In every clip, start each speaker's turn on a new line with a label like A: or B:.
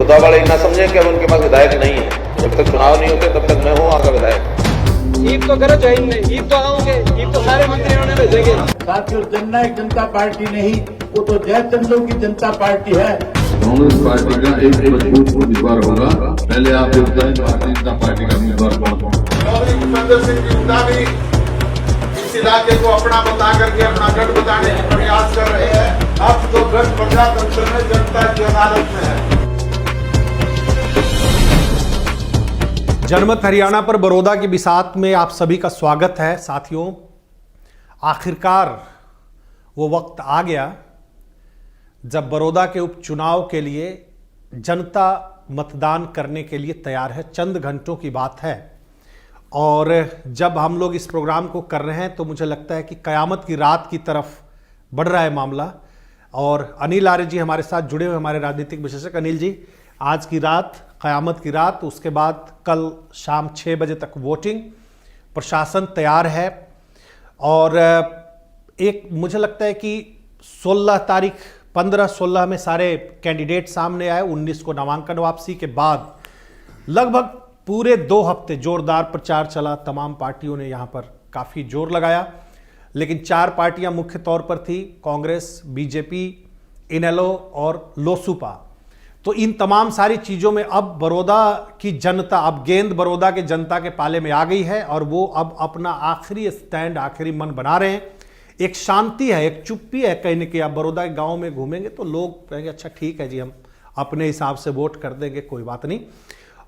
A: बड़ौदा वाले इतना समझे कि अब उनके पास विधायक नहीं है। जब तक चुनाव नहीं होते तब तक मैं हूँ वहाँ का विधायक।
B: ईद तो करो चाहिए नहीं, ईद तो आओगे, ईद तो सारे मंत्रियों ने भेजेंगे।
C: साथियों, जननायक जनता पार्टी नहीं, वो तो जयचंद्रों की जनता पार्टी है।
D: कांग्रेस पार्टी का एक मजबूत उम्मीदवार होगा। पहले आप ये बताएं भारतीय जनता पार्टी का उम्मीदवार कौन है?
E: भूपेंद्र सिंह की उम्दा भी इस इलाके को अपना बता करके अपना गढ़ बताने का प्रयास कर रहे हैं। अब तो गढ़ प्रजातंत्र में जनता की अदालत में है।
F: जनमत हरियाणा पर बड़ौदा की बिसात में आप सभी का स्वागत है। साथियों, आखिरकार वो वक्त आ गया जब बड़ौदा के उपचुनाव के लिए जनता मतदान करने के लिए तैयार है। चंद घंटों की बात है और जब हम लोग इस प्रोग्राम को कर रहे हैं तो मुझे लगता है कि कयामत की रात की तरफ बढ़ रहा है मामला। और अनिल आर्य जी हमारे साथ जुड़े हुए, हमारे राजनीतिक विशेषज्ञ। अनिल जी, आज की रात कयामत की रात, उसके बाद कल शाम 6 बजे तक वोटिंग, प्रशासन तैयार है और एक मुझे लगता है कि 16 तारीख 15-16 में सारे कैंडिडेट सामने आए। 19 को नामांकन वापसी के बाद लगभग पूरे 2 हफ्ते जोरदार प्रचार चला। तमाम पार्टियों ने यहाँ पर काफ़ी जोर लगाया, लेकिन 4 पार्टियां मुख्य तौर पर थी, कांग्रेस, बीजेपी, इनेलो और लोसूपा। तो इन तमाम सारी चीज़ों में अब बड़ौदा की जनता, अब गेंद बड़ौदा के जनता के पाले में आ गई है और वो अब अपना आखिरी स्टैंड, आखिरी मन बना रहे हैं। एक शांति है, एक चुप्पी है कहीं कि आप बड़ौदा के गांव में घूमेंगे तो लोग कहेंगे अच्छा ठीक है जी, हम अपने हिसाब से वोट कर देंगे, कोई बात नहीं।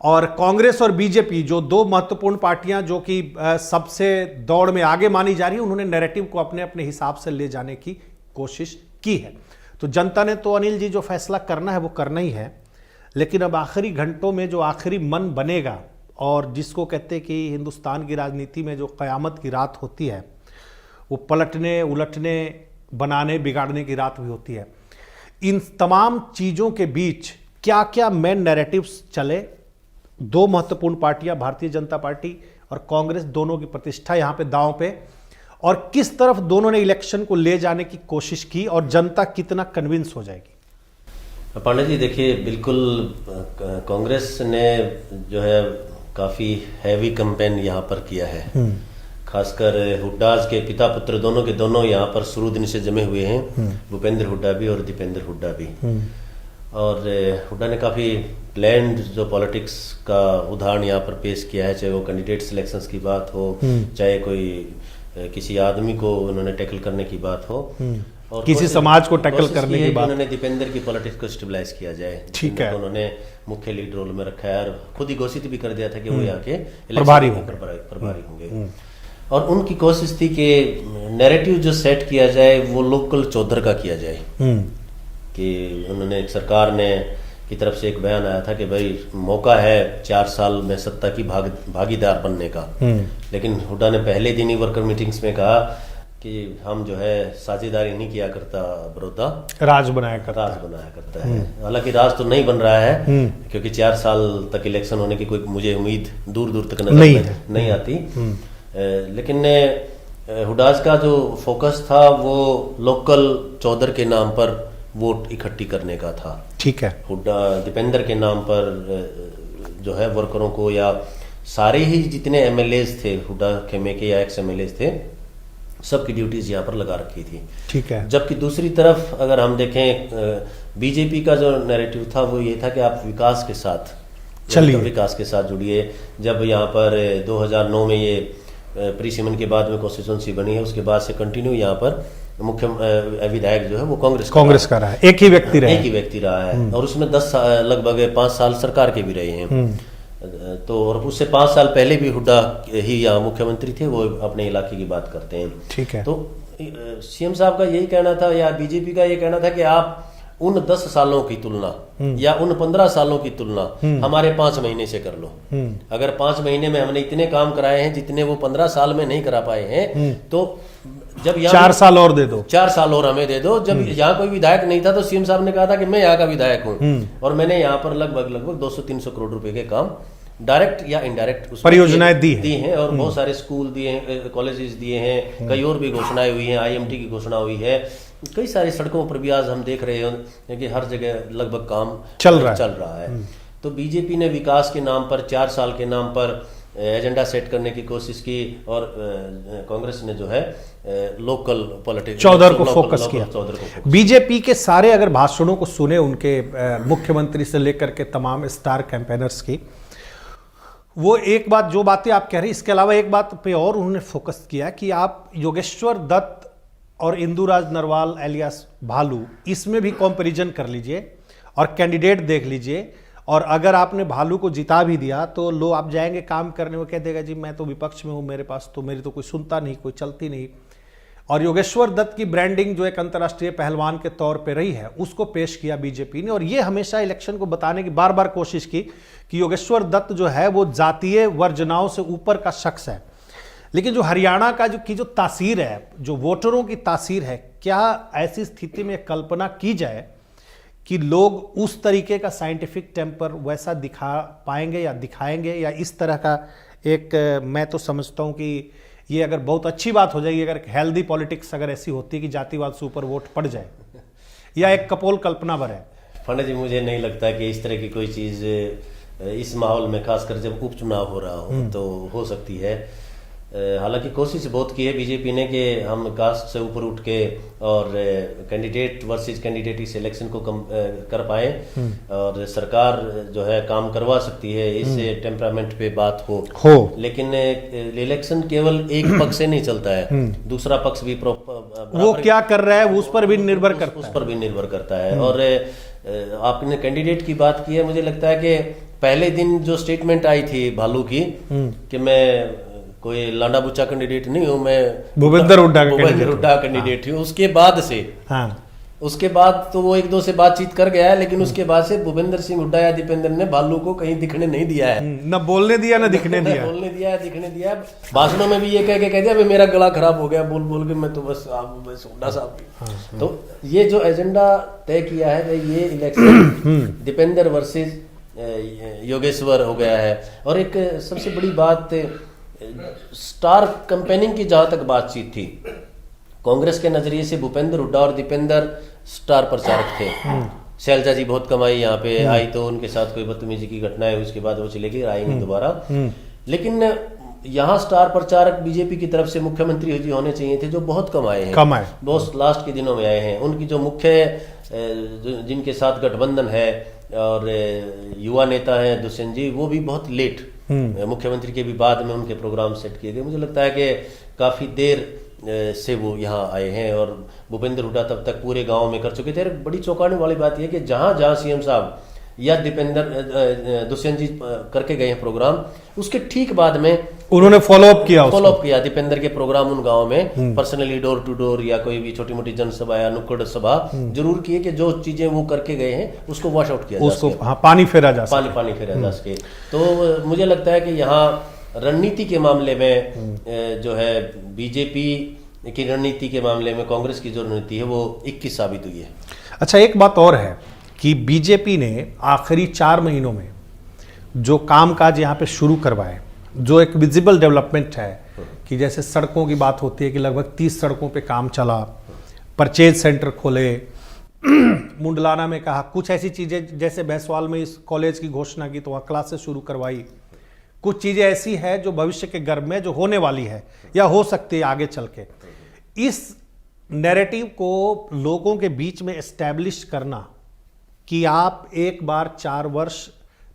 F: और कांग्रेस और बीजेपी, जो 2 महत्वपूर्ण पार्टियां जो कि सबसे दौड़ में आगे मानी जा रही है, उन्होंने नैरेटिव को अपने अपने हिसाब से ले जाने की कोशिश की है। तो जनता ने तो अनिल जी जो फैसला करना है वो करना ही है, लेकिन अब आखिरी घंटों में जो आखिरी मन बनेगा, और जिसको कहते हैं कि हिंदुस्तान की राजनीति में जो क़यामत की रात होती है वो पलटने, उलटने, बनाने, बिगाड़ने की रात भी होती है। इन तमाम चीज़ों के बीच क्या क्या मेन नैरेटिव्स चले, 2 महत्वपूर्ण पार्टियां, भारतीय जनता पार्टी और कांग्रेस, दोनों की प्रतिष्ठा यहाँ पे दांव पे, और किस तरफ दोनों ने इलेक्शन को ले जाने की कोशिश की और जनता कितना कन्विंस हो जाएगी।
G: पांडे जी, देखिए, बिल्कुल कांग्रेस ने जो है काफी हैवी कैंपेन यहाँ पर किया है। खासकर हुड्डाज के पिता पुत्र दोनों के दोनों यहाँ पर शुरू दिन से जमे हुए हैं, भूपेंद्र हुड्डा भी और दीपेंद्र हुड्डा भी। और हुड्डा ने काफी प्लान्ड जो पॉलिटिक्स का उदाहरण यहाँ पर पेश किया है, चाहे वो कैंडिडेट सिलेक्शंस की बात हो, चाहे कोई किसी आदमी को उन्होंने टैकल करने की बात हो, और
F: किसी समाज को टैकल करने की बात।
G: उन्होंने दीपेंद्र की पॉलिटिक्स को स्टेबलाइज किया जाए।
F: ठीक है,
G: तो उन्होंने मुख्य लीड रोल में रखा है और खुद ही घोषित भी कर दिया था कि वो यहाँ के
F: प्रभारी
G: होंगे। और उनकी कोशिश थी कि नैरेटिव जो सेट किया जाए वो लोकल चौधर का किया जाए। कि उन्होंने, सरकार ने की तरफ से एक बयान आया था कि भाई मौका है 4 साल में सत्ता की भागीदार बनने का। लेकिन हुड्डा ने पहले दिन ही वर्कर मीटिंग्स में कहा कि हम जो है साझेदारी नहीं किया करता, बड़ौदा
F: राज बनाया करता
G: है। हालांकि राज तो नहीं बन रहा है, क्योंकि 4 साल तक इलेक्शन होने की कोई मुझे उम्मीद दूर दूर तक नजर नहीं आती। लेकिन हुड्डाज का जो फोकस था वो लोकल चौधर के नाम पर वोट इकट्ठी करने का था।
F: ठीक है,
G: हुड्डा दीपेंद्र के नाम पर जो है वर्करों को, या सारे ही जितने एमएलएज थे, हुड्डा खेमे के या एक्स एमएलएज थे, सबकी ड्यूटीज यहाँ पर लगा रखी थी।
F: ठीक है।
G: जबकि दूसरी तरफ अगर हम देखें, बीजेपी का जो नैरेटिव था वो ये था कि आप विकास के साथ चलिए, विकास के साथ जुड़िए। जब यहाँ पर 2009 में ये प्री सिमन के बाद में कॉन्स्टिट्यूंसी बनी है, उसके बाद से कंटिन्यू यहाँ पर मुख्य विधायक जो है वो कांग्रेस का रहा है। एक ही व्यक्ति रहा है और उसमें लगभग 5 साल सरकार के भी रहे हैं। तो और उससे 5 साल पहले भी हुड्डा ही यहाँ मुख्यमंत्री थे, वो अपने इलाके की बात करते हैं।
F: ठीक है।
G: तो सीएम साहब का यही कहना था, या बीजेपी का ये कहना था कि आप उन 10 सालों की तुलना या उन 15 सालों की तुलना हमारे 5 महीने से कर लो। अगर 5 महीने में हमने इतने काम कराए हैं जितने वो 15 साल में नहीं करा पाए हैं, तो जब
F: 4 साल और दे दो,
G: 4 साल और हमें दे दो। जब यहाँ कोई विधायक नहीं था तो सीएम साहब ने कहा था कि मैं यहाँ का विधायक हूँ और मैंने यहाँ पर लगभग 200-300 करोड़ रुपए के काम डायरेक्ट या इनडायरेक्ट
F: परियोजनाएं दी
G: हैं और बहुत सारे स्कूल दिए हैं, कॉलेजेस दिए हैं, कई और भी घोषणाएं हुई हैं, आईएमटी की घोषणा हुई है, कई सारी सड़कों पर भी आज हम देख रहे हैं कि हर जगह लगभग काम
F: चल रहा है।
G: तो बीजेपी ने विकास के नाम पर 4 साल के नाम पर एजेंडा सेट करने की कोशिश की और कांग्रेस ने जो है लोकल पॉलिटिक्स
F: चौधर को फोकस किया। बीजेपी के सारे अगर भाषणों को सुने उनके मुख्यमंत्री से लेकर के तमाम स्टार कैंपेनर्स की, वो एक बात जो बातें आप कह रहे हैं, इसके अलावा एक बात पे और उन्होंने फोकस किया कि आप योगेश्वर दत्त और इंदुराज नरवाल एलियास भालू, इसमें भी कंपैरिजन कर लीजिए और कैंडिडेट देख लीजिए, और अगर आपने भालू को जिता भी दिया तो लोग आप जाएंगे काम करने, वो कह देगा जी मैं तो विपक्ष में हूं, मेरे पास तो मेरी तो कोई सुनता नहीं, कोई चलती नहीं। और योगेश्वर दत्त की ब्रांडिंग जो एक अंतर्राष्ट्रीय पहलवान के तौर पे रही है, उसको पेश किया बीजेपी ने, और ये हमेशा इलेक्शन को बताने की बार बार कोशिश की कि योगेश्वर दत्त जो है वो जातीय वर्जनाओं से ऊपर का शख्स है। लेकिन जो हरियाणा का जो तासीर है, जो वोटरों की तासीर है, क्या ऐसी स्थिति में कल्पना की जाए कि लोग उस तरीके का साइंटिफिक टेम्पर वैसा दिखा पाएंगे या दिखाएंगे, या इस तरह का एक, मैं तो समझता हूं कि ये अगर बहुत अच्छी बात हो जाएगी, अगर हेल्दी पॉलिटिक्स अगर ऐसी होती है कि जातिवाद से ऊपर वोट पड़ जाए, या एक कपोल कल्पना भर है?
G: पंडा जी, मुझे नहीं लगता कि इस तरह की कोई चीज इस माहौल में, खासकर जब उपचुनाव हो रहा हो, तो हो सकती है। हालांकि कोशिश बहुत की है बीजेपी ने कि हम कास्ट से ऊपर उठ के और कैंडिडेट वर्सेस कैंडिडेट इस इलेक्शन को कम कर पाए, और सरकार जो है काम करवा सकती है इस टेम्परामेंट पे बात हो। लेकिन इलेक्शन केवल एक पक्ष से नहीं चलता है, दूसरा पक्ष भी
F: वो क्या कर रहा है उस पर भी निर्भर
G: करता है। और आपने कैंडिडेट की बात की है, मुझे लगता है कि पहले दिन जो स्टेटमेंट आई थी भालू की कि मैं कोई लांडा बुच्चा कैंडिडेट नहीं हूं, मैं
F: भूपेंद्र हुड्डा
G: कैंडिडेट हूं, उसके बाद से उसके बाद तो वो एक दो से बातचीत कर गया है, लेकिन उसके बाद से भूपेंद्र सिंह हुड्डा या दीपेंद्र ने भालू को कहीं दिखने नहीं दिया है,
F: न बोलने दिया न दिखने दिया,
G: दिखने दिया। भाषणों में भी ये कह के दिया मेरा गला खराब हो गया बोल बोल के, मैं तो बस हुड्डा साहब। तो ये जो एजेंडा तय किया है, ये इलेक्शन दीपेंद्र वर्सेस योगेश्वर हो गया है। और एक सबसे बड़ी बात, स्टार कैंपेनिंग की जहां तक बातचीत थी, कांग्रेस के नजरिए से भूपेंद्र हुड्डा और दीपेंद्र स्टार प्रचारक थे। शैलजा जी बहुत कमाई यहाँ पे आई, तो उनके साथ कोई बदतमीजी की घटना है, उसके बाद वो चले गए, आएंगे दोबारा। लेकिन यहाँ स्टार प्रचारक बीजेपी की तरफ से मुख्यमंत्री जी होने चाहिए थे, जो बहुत कमाए हैं, बहुत लास्ट के दिनों में आए हैं। उनकी जो मुख्य जिनके साथ गठबंधन है और युवा नेता है दुष्यंत जी, वो भी बहुत लेट, मुख्यमंत्री के भी बाद में उनके प्रोग्राम सेट किए गए। मुझे लगता है कि काफी देर से वो यहाँ आए हैं, और भूपेंद्र हुड्डा तब तक पूरे गांव में कर चुके थे। बड़ी चौंकाने वाली बात यह कि जहां जहां सीएम साहब या दुष्यंत जी करके गए हैं प्रोग्राम, उसके ठीक बाद में
F: उन्होंने फॉलोअप किया
G: दीपेंद्र के प्रोग्राम उन गांव में पर्सनली डोर टू डोर या कोई भी छोटी मोटी जनसभा या नुक्कड़ सभा जरूर किए कि जो चीजें वो करके गए हैं उसको वॉश आउट किया,
F: उसको पानी फेरा जा
G: सके। तो मुझे लगता है कि यहाँ रणनीति के मामले में जो है बीजेपी की रणनीति के मामले में कांग्रेस की जो रणनीति है वो 21 साबित हुई है।
F: अच्छा, एक बात और है कि बीजेपी ने आखिरी 4 महीनों में जो कामकाज यहाँ पे शुरू करवाए, जो एक विजिबल डेवलपमेंट है, कि जैसे सड़कों की बात होती है कि लगभग 30 सड़कों पे काम चला, परचेज सेंटर खोले, मुंडलाना में कहा कुछ ऐसी चीजें, जैसे भैंसवाल में इस कॉलेज की घोषणा की तो वहाँ क्लासेस शुरू करवाई, कुछ चीजें ऐसी है जो भविष्य के गर्भ में जो होने वाली है या हो सकती है आगे चल के। इस नैरेटिव को लोगों के बीच में एस्टैब्लिश करना कि आप एक बार 4 वर्ष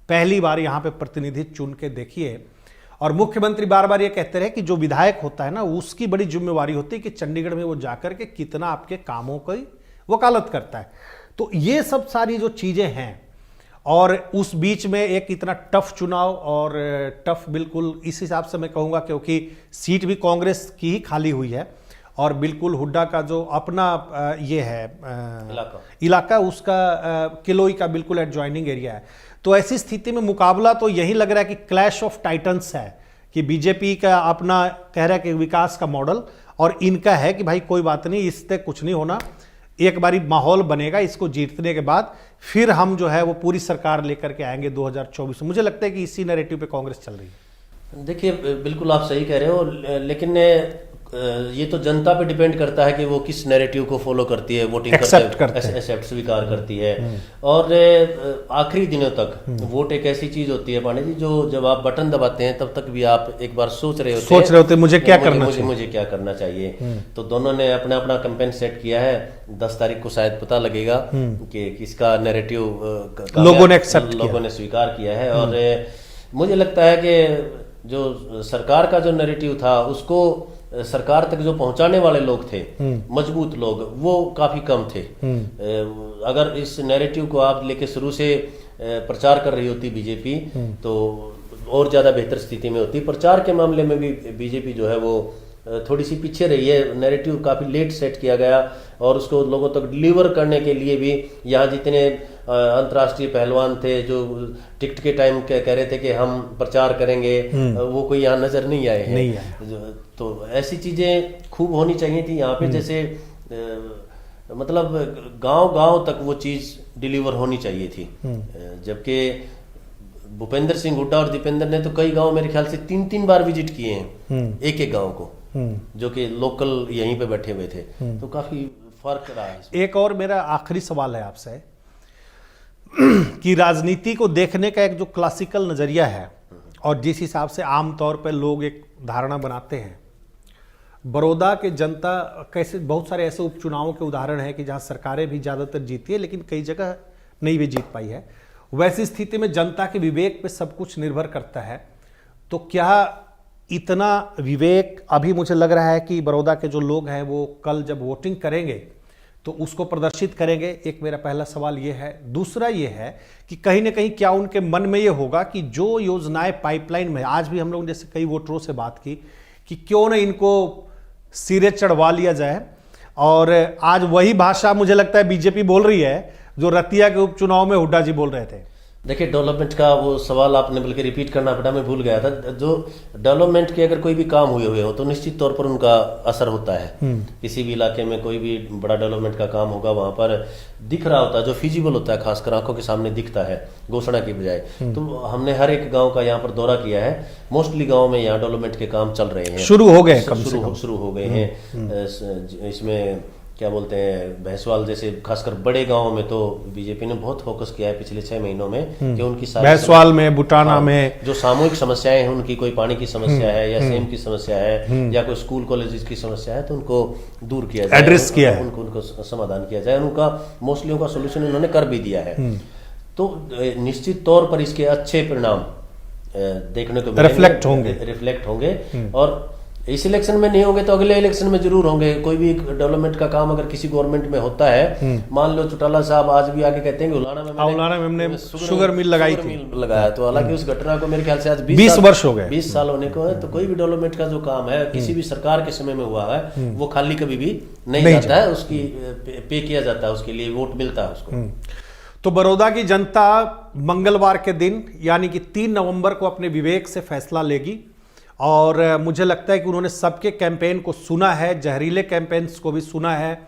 F: पहली बार यहां पे प्रतिनिधि चुन के देखिए, और मुख्यमंत्री बार बार ये कहते रहे कि जो विधायक होता है ना, उसकी बड़ी जिम्मेवारी होती है कि चंडीगढ़ में वो जाकर के कितना आपके कामों की वकालत करता है। तो ये सब सारी जो चीजें हैं, और उस बीच में एक इतना टफ चुनाव, और टफ बिल्कुल इस हिसाब से मैं कहूंगा क्योंकि सीट भी कांग्रेस की ही खाली हुई है, और बिल्कुल हुड्डा का जो अपना ये है इलाका उसका किलोई का बिल्कुल एडजॉइनिंग एरिया है। तो ऐसी स्थिति में मुकाबला तो यही लग रहा है कि क्लैश ऑफ टाइटन्स है, कि बीजेपी का अपना कह रहा है कि विकास का मॉडल, और इनका है कि भाई कोई बात नहीं, इससे कुछ नहीं होना, एक बारी माहौल बनेगा, इसको जीतने के बाद फिर हम जो है वो पूरी सरकार लेकर के आएंगे 2024 में। मुझे लगता है कि इसी नैरेटिव पे कांग्रेस चल रही है।
G: देखिए, बिल्कुल आप सही कह रहे हो, लेकिन ये तो जनता पे डिपेंड करता है कि वो किस नैरेटिव को फॉलो करती है, वोटिंग एक्सेप्ट स्वीकार करती है। और आखिरी दिनों तक वोट एक ऐसी चीज होती है पांडे जी, जो जब आप बटन दबाते हैं तब तक भी आप एक बार सोच रहे होते
F: मुझे क्या करना
G: चाहिए। तो दोनों ने अपना अपना कैंपेन सेट किया है। 10 तारीख को शायद पता लगेगा कि किसका नैरेटिव लोगों ने स्वीकार किया है। और मुझे लगता है कि जो सरकार का जो नैरेटिव था उसको सरकार तक जो पहुंचाने वाले लोग थे, मजबूत लोग, वो काफी कम थे। अगर इस नैरेटिव को आप लेके शुरू से प्रचार कर रही होती बीजेपी तो और ज्यादा बेहतर स्थिति में होती। प्रचार के मामले में भी बीजेपी जो है वो थोड़ी सी पीछे रही है। नैरेटिव काफी लेट सेट किया गया और उसको लोगों तक डिलीवर करने के लिए भी यहाँ जितने अंतर्राष्ट्रीय पहलवान थे जो टिकट के टाइम कह रहे थे कि हम प्रचार करेंगे, वो कोई यहाँ नजर नहीं आए हैं। तो ऐसी चीजें खूब होनी चाहिए थी यहाँ पे, जैसे मतलब गांव तक वो चीज डिलीवर होनी चाहिए थी। जबकि भूपेंद्र सिंह हुड्डा और दीपेंद्र ने तो कई गांव मेरे ख्याल से 3-3 बार विजिट किए हैं, एक गांव को, जो कि लोकल यहीं पे बैठे हुए थे। तो काफी फर्क रहा है।
F: एक और मेरा आखिरी सवाल है आपसे कि राजनीति को देखने का एक जो क्लासिकल नजरिया है और जिस हिसाब से आमतौर पर लोग एक धारणा बनाते हैं, बड़ौदा के जनता कैसे, बहुत सारे ऐसे उपचुनावों के उदाहरण हैं कि जहां सरकारें भी ज्यादातर जीती है लेकिन कई जगह नहीं भी जीत पाई है। वैसी स्थिति में जनता के विवेक पे सब कुछ निर्भर करता है। तो क्या इतना विवेक अभी मुझे लग रहा है कि बड़ौदा के जो लोग हैं वो कल जब वोटिंग करेंगे तो उसको प्रदर्शित करेंगे? एक मेरा पहला सवाल ये है। दूसरा ये है कि कहीं ना कहीं क्या उनके मन में ये होगा कि जो योजनाएं पाइपलाइन में, आज भी हम लोग जैसे कई वोटरों से बात की कि क्यों ना इनको सिरे चढ़वा लिया जाए, और आज वही भाषा मुझे लगता है बीजेपी बोल रही है जो रतिया के उपचुनाव में हुड्डा जी बोल रहे थे।
G: देखिए, डेवलपमेंट का वो सवाल आपने बल्कि रिपीट करना पड़ा, मैं भूल गया था। जो डेवलपमेंट के अगर कोई भी काम हुए हो तो निश्चित तौर पर उनका असर होता है। किसी भी इलाके में कोई भी बड़ा डेवलपमेंट का काम होगा, वहां पर दिख रहा होता है, जो फिजिबल होता है, खासकर आंखों के सामने दिखता है घोषणा की बजाय। तो हमने हर एक गाँव का यहाँ पर दौरा किया है। मोस्टली गाँव में यहाँ डेवलपमेंट के काम चल रहे हैं,
F: शुरू हो गए
G: हैं। इसमें क्या बोलते हैं, भैंसवाल जैसे खासकर बड़े गांवों में तो बीजेपी ने बहुत फोकस किया है पिछले 6 महीनों में कि उनकी
F: भैंसवाल में, बुटाना में जो
G: सामूहिक समस्याएं हैं, उनकी कोई पानी की समस्या है या सेम की समस्या है या कोई स्कूल कॉलेज की समस्या है, तो उनको दूर किया जाए,
F: एड्रेस किया है,
G: उनको समाधान किया जाए। उनका मोस्टली उनका सोल्यूशन उन्होंने कर भी दिया है। तो निश्चित तौर पर इसके अच्छे परिणाम देखने को रिफ्लेक्ट होंगे और इस इलेक्शन में नहीं होंगे तो अगले इलेक्शन में जरूर होंगे। कोई भी डेवलपमेंट का काम अगर किसी गवर्नमेंट में होता है, मान लो चौटाला साहब आज भी आके कहते हैं उलाना में हमने शुगर मिल लगाया, तो हालांकि उस घटना को मेरे ख्याल से आज 20 वर्ष हो गए, 20 साल होने को है। तो कोई भी डेवलपमेंट का जो काम है किसी भी सरकार के समय में हुआ है वो खाली कभी भी नहीं जाता है, उसकी पे किया जाता है, उसके लिए वोट मिलता है उसको।
F: तो बड़ौदा की जनता मंगलवार के दिन यानी कि 3 नवंबर को अपने विवेक से फैसला लेगी और मुझे लगता है कि उन्होंने सबके कैंपेन को सुना है, जहरीले कैंपेन्स को भी सुना है।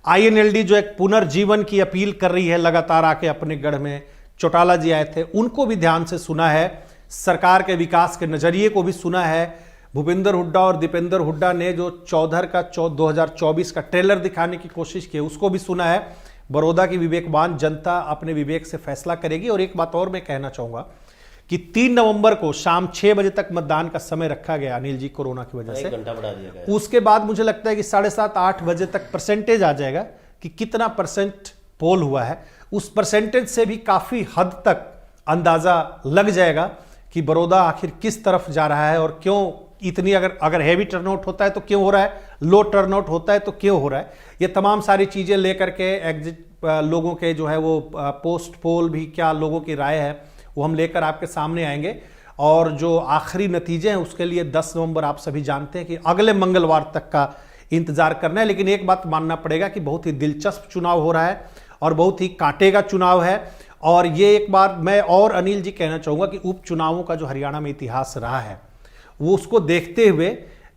F: आईएनएलडी जो एक पुनर्जीवन की अपील कर रही है लगातार आके अपने गढ़ में, चौटाला जी आए थे, उनको भी ध्यान से सुना है। सरकार के विकास के नजरिए को भी सुना है। भूपेंद्र हुड्डा और दीपेंद्र हुड्डा ने जो 2024 का ट्रेलर दिखाने की कोशिश की उसको भी सुना है। बड़ौदा की विवेकवान जनता अपने विवेक से फैसला करेगी। और एक बात और मैं कहना चाहूंगा कि 3 नवंबर को शाम 6 बजे तक मतदान का समय रखा गया अनिल जी, कोरोना की वजह से
G: 1 घंटा बढ़ा दिया गया।
F: उसके बाद मुझे लगता है कि 7:30-8 बजे तक परसेंटेज आ जाएगा कि कितना परसेंट पोल हुआ है। उस परसेंटेज से भी काफी हद तक अंदाजा लग जाएगा कि बड़ौदा आखिर किस तरफ जा रहा है और क्यों इतनी, अगर हैवी टर्नआउट होता है तो क्यों हो रहा है, लो टर्नआउट होता है तो क्यों हो रहा है। ये तमाम सारी चीजें लेकर के एग्जिट लोगों के जो है वो पोस्ट पोल भी क्या लोगों की राय है वो हम लेकर आपके सामने आएंगे। और जो आखिरी नतीजे हैं उसके लिए 10 नवंबर आप सभी जानते हैं कि अगले मंगलवार तक का इंतजार करना है। लेकिन एक बात मानना पड़ेगा कि बहुत ही दिलचस्प चुनाव हो रहा है और बहुत ही कांटे का चुनाव है। और ये एक बार मैं और अनिल जी कहना चाहूँगा कि उपचुनावों का जो हरियाणा में इतिहास रहा है वो उसको देखते हुए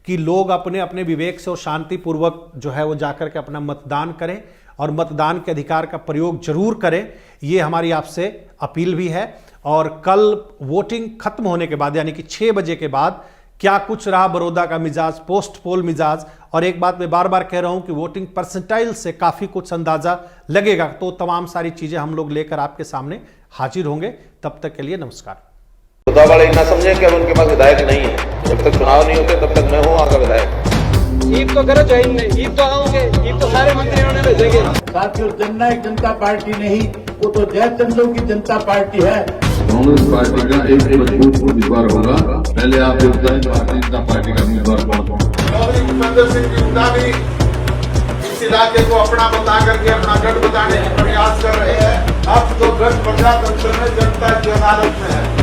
F: कि लोग अपने अपने विवेक से और शांतिपूर्वक जो है वो जाकर के अपना मतदान करें और मतदान के अधिकार का प्रयोग जरूर करें, ये हमारी आपसे अपील भी है। और कल वोटिंग खत्म होने के बाद यानी कि 6 बजे के बाद क्या कुछ रहा बड़ौदा का मिजाज, पोस्ट पोल मिजाज। और एक बात मैं बार बार कह रहा हूं कि वोटिंग परसेंटाइल से काफी कुछ अंदाजा लगेगा, तो तमाम सारी चीजें हम लोग लेकर आपके सामने हाजिर होंगे। तब तक के लिए नमस्कार।
A: खुदा वाले इतना समझे कि अब उनके पास विधायक नहीं है, जब तक चुनाव नहीं होते तब तक मैं हूँ वहां का विधायक।
B: ईद तो करो चाहे नहीं, ईद तो आओगे, ईद तो सारे मंत्री उन्होंने भेजेंगे।
C: साथियों, जननायक जनता पार्टी नहीं, वो तो जयचंद्रों की जनता पार्टी है।
D: कांग्रेस पार्टी का एक मजबूत उम्मीदवार होगा। पहले आप ये बताएं भारतीय जनता पार्टी का उम्मीदवार कौन है?
E: चौधरी भूपेंद्र सिंह हुड्डा भी इस इलाके को अपना बता करके अपना गढ़ बताने का प्रयास कर रहे हैं। अब तो गढ़ पंजाब दक्षिण में जनता की अदालत में है।